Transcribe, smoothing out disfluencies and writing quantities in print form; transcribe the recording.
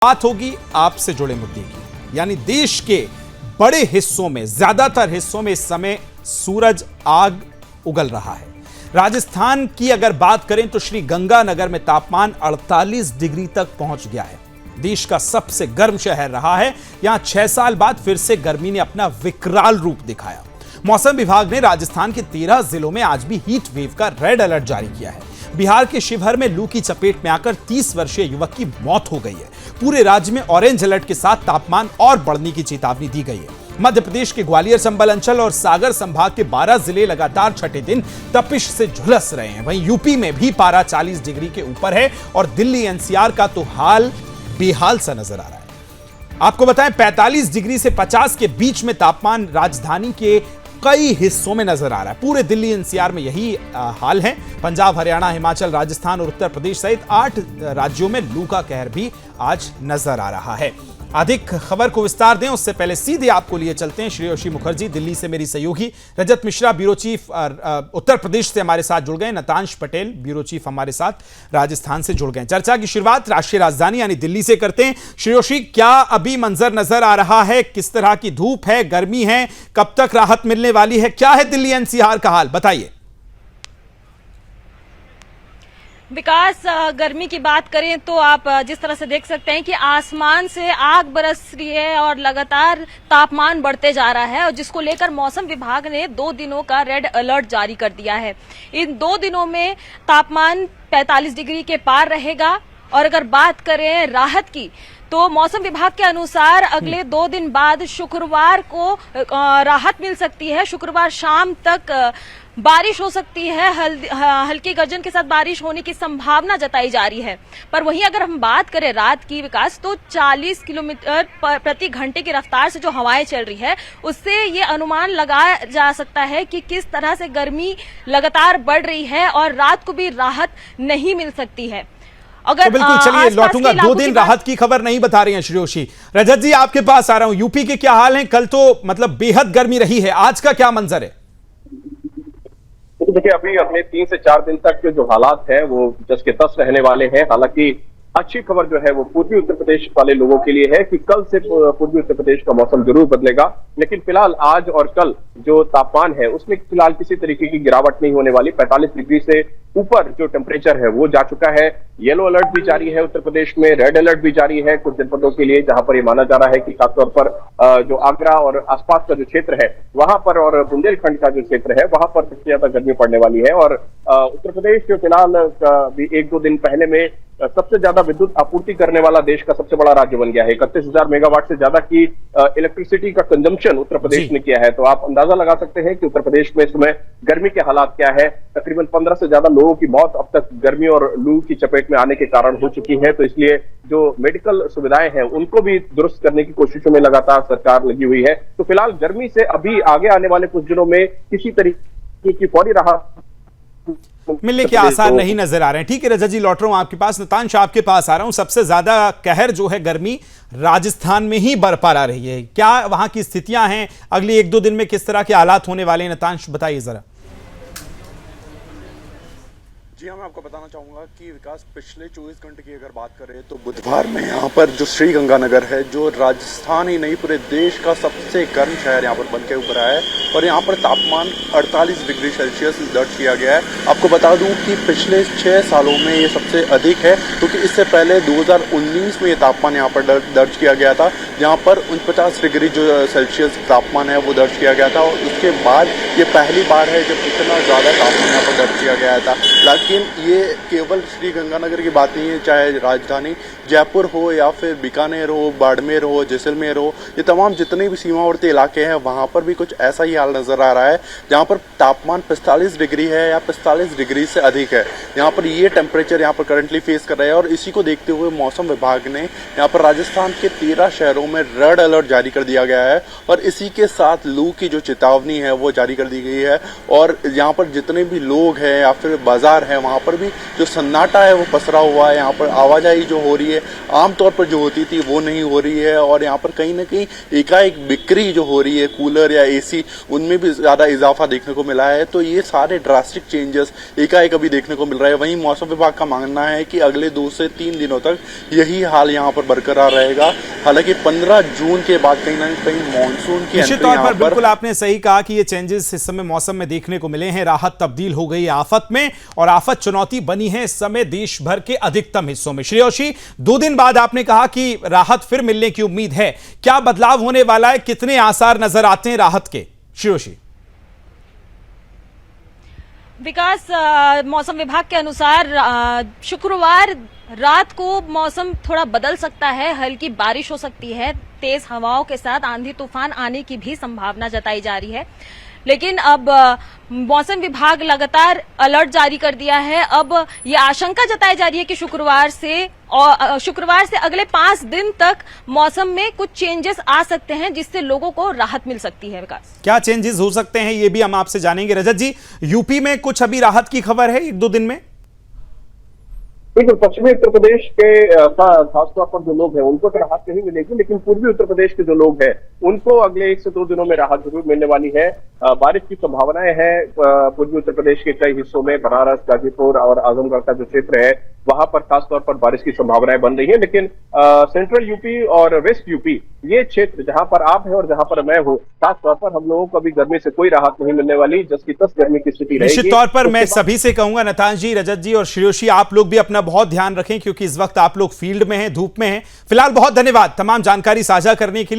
बात होगी आपसे जुड़े मुद्दे की, यानी देश के बड़े हिस्सों में, ज्यादातर हिस्सों में इस समय सूरज आग उगल रहा है। राजस्थान की अगर बात करें तो श्री गंगानगर में तापमान 48 डिग्री तक पहुंच गया है। देश का सबसे गर्म शहर रहा है। यहां 6 साल बाद फिर से गर्मी ने अपना विकराल रूप दिखाया। मौसम विभाग ने राजस्थान के 13 जिलों में आज भी हीट वेव का रेड अलर्ट जारी किया है। बिहार के शिवहर में लू की चपेट में आकर 30 वर्षीय युवक की मौत हो गई है। पूरे राज्य में ऑरेंज अलर्ट के साथ तापमान और बढ़ने की चेतावनी दी गई है। मध्य प्रदेश के ग्वालियर, संबल अंचल और सागर संभाग के 12 जिले लगातार छठे दिन तपिश से झुलस रहे हैं। वहीं यूपी में भी पारा 40 डिग्री के ऊपर है और दिल्ली एनसीआर का तो हाल बेहाल सा नजर आ रहा है। आपको बताएं, 45 डिग्री से 50 के बीच में तापमान राजधानी के कई हिस्सों में नजर आ रहा है। पूरे दिल्ली एनसीआर में यही हाल है। पंजाब, हरियाणा, हिमाचल, राजस्थान और उत्तर प्रदेश सहित 8 राज्यों में लू का कहर भी आज नजर आ रहा है। अधिक खबर को विस्तार दें उससे पहले सीधे आपको लिए चलते हैं। श्रेयोशी मुखर्जी दिल्ली से मेरी सहयोगी, रजत मिश्रा ब्यूरो चीफ उत्तर प्रदेश से हमारे साथ जुड़ गए, नतांश पटेल ब्यूरो चीफ हमारे साथ राजस्थान से जुड़ गए। चर्चा की शुरुआत राष्ट्रीय राजधानी यानी दिल्ली से करते हैं। श्रेयोशी, क्या अभी मंजर नजर आ रहा है? किस तरह की धूप है, गर्मी है, कब तक राहत मिलने वाली है? क्या है दिल्ली एनसीआर का हाल, बताइए। विकास, गर्मी की बात करें तो आप जिस तरह से देख सकते हैं कि आसमान से आग बरस रही है और लगातार तापमान बढ़ते जा रहा है, और जिसको लेकर मौसम विभाग ने 2 दिनों का रेड अलर्ट जारी कर दिया है। इन 2 दिनों में तापमान 45 डिग्री के पार रहेगा। और अगर बात करें राहत की तो मौसम विभाग के अनुसार अगले 2 दिन बाद शुक्रवार को राहत मिल सकती है। शुक्रवार शाम तक बारिश हो सकती है, हल्की गर्जन के साथ बारिश होने की संभावना जताई जा रही है। पर वहीं अगर हम बात करें रात की, विकास, तो 40 किलोमीटर प्रति घंटे की रफ्तार से जो हवाएं चल रही है, उससे ये अनुमान लगाया जा सकता है कि किस तरह से गर्मी लगातार बढ़ रही है और रात को भी राहत नहीं मिल सकती है। अगर तो बिल्कुल, चलिए लौटूंगा। 2 दिन राहत की खबर नहीं बता रही हैं श्रेयोशी। रजत जी, आपके पास आ रहा हूं। यूपी के क्या हाल है? कल तो मतलब बेहद गर्मी रही है, आज का क्या मंजर है? तो देखिए, अभी अगले 3 से 4 दिन तक जो हालात है वो जस के तस रहने वाले हैं। हालांकि अच्छी खबर जो है वो पूर्वी उत्तर प्रदेश वाले लोगों के लिए है कि कल से पूर्वी उत्तर प्रदेश का मौसम जरूर बदलेगा, लेकिन फिलहाल आज और कल जो तापमान है उसमें फिलहाल किसी तरीके की गिरावट नहीं होने वाली। 45 डिग्री से ऊपर जो टेम्परेचर है वो जा चुका है। येलो अलर्ट भी जारी है उत्तर प्रदेश में, रेड अलर्ट भी जारी है कुछ जनपदों के लिए, जहां पर ये माना जा रहा है कि खासतौर पर जो आगरा और आसपास का जो क्षेत्र है वहां पर और बुंदेलखंड का जो क्षेत्र है वहां पर सबसे ज्यादा गर्मी पड़ने वाली है। और उत्तर प्रदेश फिलहाल 1-2 दिन पहले में सबसे ज्यादा विद्युत आपूर्ति करने वाला देश का सबसे बड़ा राज्य बन गया है। 31,000 मेगावाट से ज्यादा की इलेक्ट्रिसिटी का कंजम्पशन उत्तर प्रदेश ने किया है। तो आप अंदाजा लगा सकते हैं कि उत्तर प्रदेश में इस समय गर्मी के हालात क्या है। तकरीबन 15 से ज्यादा लोगों की मौत अब तक गर्मी और लू की चपेट में आने के कारण हो चुकी है। तो इसलिए जो मेडिकल सुविधाएं हैं उनको भी दुरुस्त करने की कोशिशों में लगातार सरकार लगी हुई है। तो फिलहाल गर्मी से अभी आगे आने वाले कुछ दिनों में किसी तरीके की फौरी राहत मिलने के आसार नहीं नजर आ रहे हैं। ठीक है रजत जी, लौट रहा हूं आपके पास। नतांश, आपके पास आ रहा हूं। सबसे ज्यादा कहर जो है गर्मी राजस्थान में ही बरपा रही है। क्या वहां की स्थितियां हैं? अगले 1-2 दिन में किस तरह के हालात होने वाले हैं? नतांश, बताइए जरा। जी हाँ, मैं आपको बताना चाहूँगा कि विकास, पिछले 24 घंटे की अगर बात करें तो बुधवार में यहाँ पर जो श्री गंगानगर है, जो राजस्थान ही नहीं पूरे देश का सबसे गर्म शहर यहाँ पर बन के उभरा है और यहाँ पर तापमान 48 डिग्री सेल्सियस दर्ज किया गया है। आपको बता दूँ कि पिछले 6 सालों में ये सबसे अधिक है, क्योंकि इससे पहले 2019 में ये तापमान यहाँ पर दर्ज किया गया था, जहाँ पर 49 डिग्री जो सेल्सियस तापमान है वो दर्ज किया गया था। और उसके बाद ये पहली बार है जब इतना ज़्यादा तापमान यहाँ पर दर्ज किया गया था। लेकिन ये केवल श्री गंगानगर की बात नहीं है, चाहे राजधानी जयपुर हो या फिर बीकानेर हो, बाड़मेर हो, जैसलमेर हो, ये तमाम जितने भी सीमावर्ती इलाके हैं वहाँ पर भी कुछ ऐसा ही हाल नज़र आ रहा है, जहाँ पर तापमान 45 डिग्री है या 45 डिग्री से अधिक है। यहाँ पर ये टेम्परेचर यहाँ पर करंटली फेस कर रहे हैं। और इसी को देखते हुए मौसम विभाग ने यहाँ पर राजस्थान के 13 शहरों में रेड अलर्ट जारी कर दिया गया है और इसी के साथ लू की जो चेतावनी है वो जारी कर दी गई है। और यहाँ पर जितने भी लोग हैं या फिर बाजार बाजार है वहाँ पर भी जो सन्नाटा है वो पसरा हुआ है। यहाँ पर आवाजाही जो हो रही है आमतौर पर जो होती थी वो नहीं हो रही है, और यहाँ पर कहीं ना कहीं एकाएक बिक्री जो हो रही है कूलर या एसी उनमें भी ज़्यादा इजाफा देखने को मिला है। तो ये सारे ड्रास्टिक चेंजेस एकाएक अभी देखने को मिल रहा है। वहीं मौसम विभाग का मानना है कि अगले 2 से 3 दिनों तक यही हाल यहाँ पर बरकरार रहेगा। हालांकि 15 जून के बाद कहीं ना कहीं मानसून की निश्चित तौर पर बिल्कुल आपने सही कहा कि ये चेंजेस इस समय मौसम में देखने को मिले हैं। राहत तब्दील हो गई आफत में, और आफत चुनौती बनी है इस समय देश भर के अधिकतम हिस्सों में। श्रेयोशी, 2 दिन बाद आपने कहा कि राहत फिर मिलने की उम्मीद है, क्या बदलाव होने वाला है, कितने आसार नजर आते हैं राहत के? श्रेयोशी। विकास, मौसम विभाग के अनुसार शुक्रवार रात को मौसम थोड़ा बदल सकता है, हल्की बारिश हो सकती है, तेज हवाओं के साथ आंधी तूफान आने की भी संभावना जताई जा रही है। लेकिन अब मौसम विभाग लगातार अलर्ट जारी कर दिया है। अब ये आशंका जताई जा रही है कि शुक्रवार से अगले 5 दिन तक मौसम में कुछ चेंजेस आ सकते हैं, जिससे लोगों को राहत मिल सकती है। विकास, क्या चेंजेस हो सकते हैं ये भी हम आपसे जानेंगे। रजत जी, यूपी में कुछ अभी राहत की खबर है 1-2 दिन में? बिल्कुल, पश्चिमी उत्तर प्रदेश के खासतौर पर जो लोग हैं उनको तो राहत नहीं मिलेगी, लेकिन पूर्वी उत्तर प्रदेश के जो लोग हैं उनको अगले 1 से 2 दिनों में राहत जरूर मिलने वाली है। बारिश की संभावनाएं हैं पूर्वी उत्तर प्रदेश के कई हिस्सों में। बनारस, गाजीपुर और आजमगढ़ का जो क्षेत्र है वहां पर खासतौर पर बारिश की संभावनाएं बन रही है। लेकिन सेंट्रल यूपी और वेस्ट यूपी, ये क्षेत्र जहां पर आप हैं और जहां पर मैं हूं, खासतौर पर हम लोगों को अभी गर्मी से कोई राहत नहीं मिलने वाली, जस की तस गर्मी की स्थिति रहेगी। निश्चित तौर पर मैं सभी से कहूंगा, नताश जी, रजत जी और श्रेयोशी, आप लोग भी अपना बहुत ध्यान रखें, क्योंकि इस वक्त आप लोग फील्ड में हैं, धूप में हैं। फिलहाल बहुत धन्यवाद तमाम जानकारी साझा करने के लिए।